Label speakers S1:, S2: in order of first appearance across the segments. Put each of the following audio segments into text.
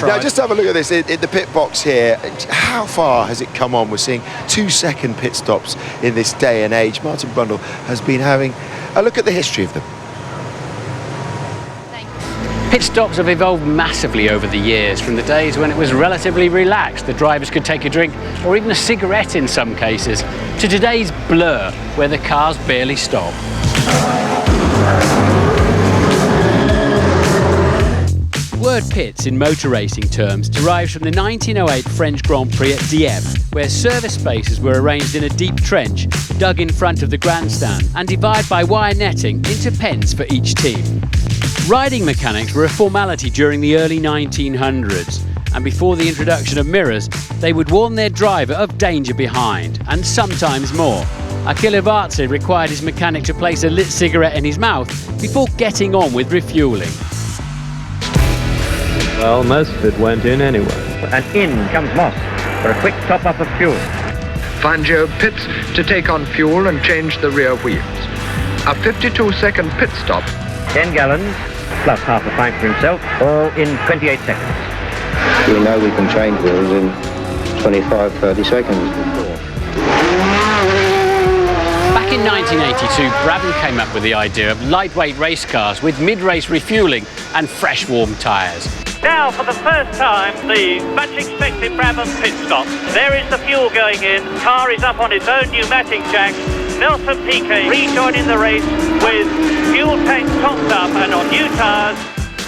S1: Now just have a look at this in the pit box here. How far has it come on? We're seeing 2-second pit stops in this day and age. Martin Brundle has been having a look at the history of them.
S2: Pit stops have evolved massively over the years, from the days when it was relatively relaxed, the drivers could take a drink or even a cigarette in some cases, to today's blur where the cars barely stop. The word pits in motor racing terms derives from the 1908 French Grand Prix at Dieppe, where service spaces were arranged in a deep trench dug in front of the grandstand and divided by wire netting into pens for each team. Riding mechanics were a formality during the early 1900s, and before the introduction of mirrors, they would warn their driver of danger behind, and sometimes more. Achille Varzi required his mechanic to place a lit cigarette in his mouth before getting on with refuelling.
S3: Well, most of it went in anyway.
S4: And in comes Moss for a quick top-up of fuel.
S5: Fangio pits to take on fuel and change the rear wheels. A 52-second pit stop.
S4: 10 gallons, plus half a pint for himself, all in 28 seconds.
S6: We know we can change wheels in 25-30 seconds.
S2: Back in 1982, Brabham came up with the idea of lightweight race cars with mid-race refuelling and fresh warm tyres.
S7: Now, for the first time, the much-expected Brabham pit stop. There is the fuel going in. Car is up on its own pneumatic jack. Nelson Piquet rejoining the race with fuel tank topped up and on new tyres.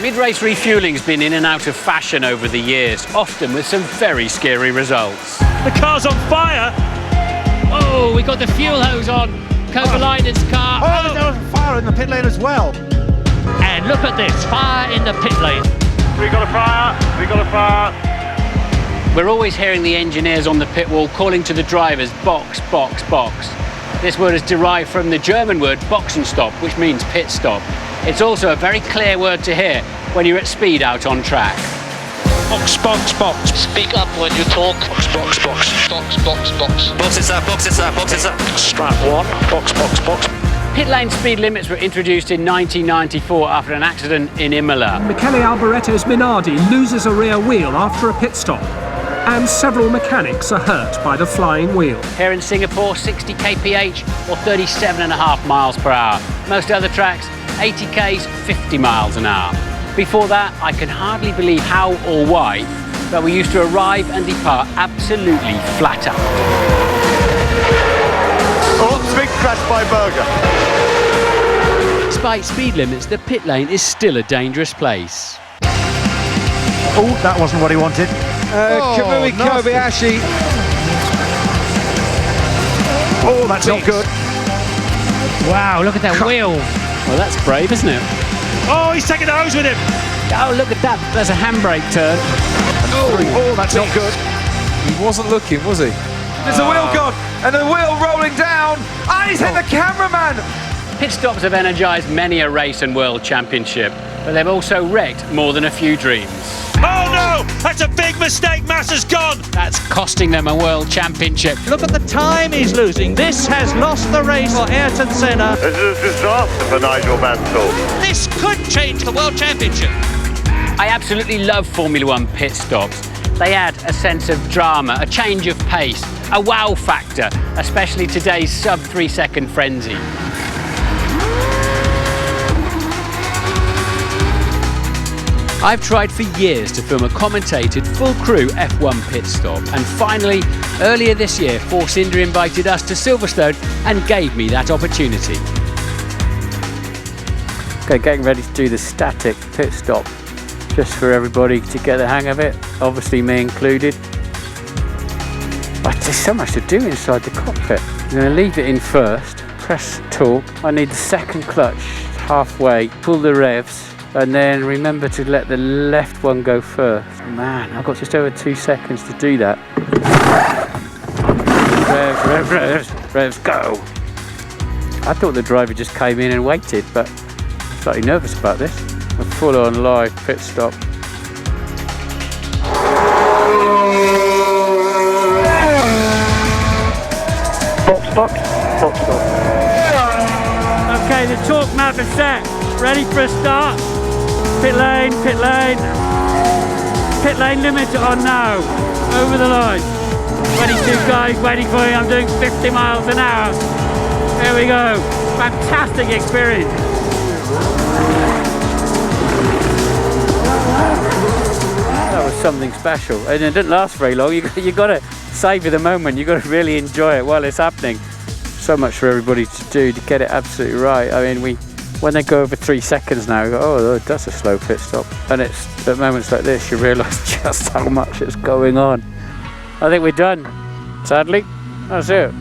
S2: Mid-race refuelling's been in and out of fashion over the years, often with some very scary results.
S7: The car's on fire!
S2: Oh, we got the fuel hose on. Kovalainen's car.
S8: Oh, there was fire in the pit lane as well.
S7: And look at this, fire in the pit lane. We got a fire, we got a fire.
S2: We're always hearing the engineers on the pit wall calling to the drivers, box, box, box. This word is derived from the German word Boxenstopp, which means pit stop. It's also a very clear word to hear when you're at speed out on track.
S7: Box, box, box.
S9: Speak up when you talk.
S7: Box, box, box.
S9: Box, box, box.
S10: Boxes up, boxes up, boxes up.
S7: Strap one. Box, box, box.
S2: Pit lane speed limits were introduced in 1994 after an accident in Imola.
S11: Michele Alboretto's Minardi loses a rear wheel after a pit stop, and several mechanics are hurt by the flying wheel.
S2: Here in Singapore, 60 kph or 37.5 miles per hour. Most other tracks, 80 k's, 50 miles an hour. Before that, I can hardly believe how or why, but we used to arrive and depart absolutely flat out.
S1: Oh, big crash by Berger.
S2: Despite speed limits, the pit lane is still a dangerous place.
S8: Oh, that wasn't what he wanted.
S3: Kamui Kobayashi.
S8: Oh, that's not good.
S2: Wow, look at that wheel. Well, that's brave, isn't it?
S7: Oh, he's taking the hose with him.
S2: Oh, look at that. There's a handbrake turn.
S8: Oh, that's not good.
S3: He wasn't looking, was he?
S10: There's a wheel gone, and the wheel rolling down, and he's hit the cameraman!
S2: Pit stops have energised many a race and world championship, but they've also wrecked more than a few dreams.
S7: Oh no, that's a big mistake, Massa's gone!
S2: That's costing them a world championship.
S7: Look at the time he's losing. This has lost the race for Ayrton Senna.
S12: This is a disaster for Nigel Mansell.
S7: This could change the world championship.
S2: I absolutely love Formula One pit stops. They add a sense of drama, a change of pace, a wow factor, especially today's sub-3 second frenzy. I've tried for years to film a commentated full crew F1 pit stop, and finally, earlier this year, Force India invited us to Silverstone and gave me that opportunity. Okay, getting ready to do the static pit stop, just for everybody to get the hang of it, obviously me included. But there's so much to do inside the cockpit. I'm going to leave it in first, press torque. I need the second clutch halfway, pull the revs, and then remember to let the left one go first. Man, I've got just over 2 seconds to do that. Revs, revs, revs, revs, go. I thought the driver just came in and waited, but I'm slightly nervous about this. A full-on live pit stop.
S7: Box, box, box, box.
S2: Okay, the torque map is set. Ready for a start. Pit lane, pit lane. pit lane limiter on now. Over the line. 22 guys waiting for me. I'm doing 50 miles an hour. There we go. Fantastic experience. That was something special, and it didn't last very long. You got to savour the moment. You got to really enjoy it while it's happening. So much for everybody to do to get it absolutely right. I mean, when they go over 3 seconds now, you go, oh, that's a slow pit stop. And it's at moments like this you realise just how much is going on. I think we're done. Sadly, that's it.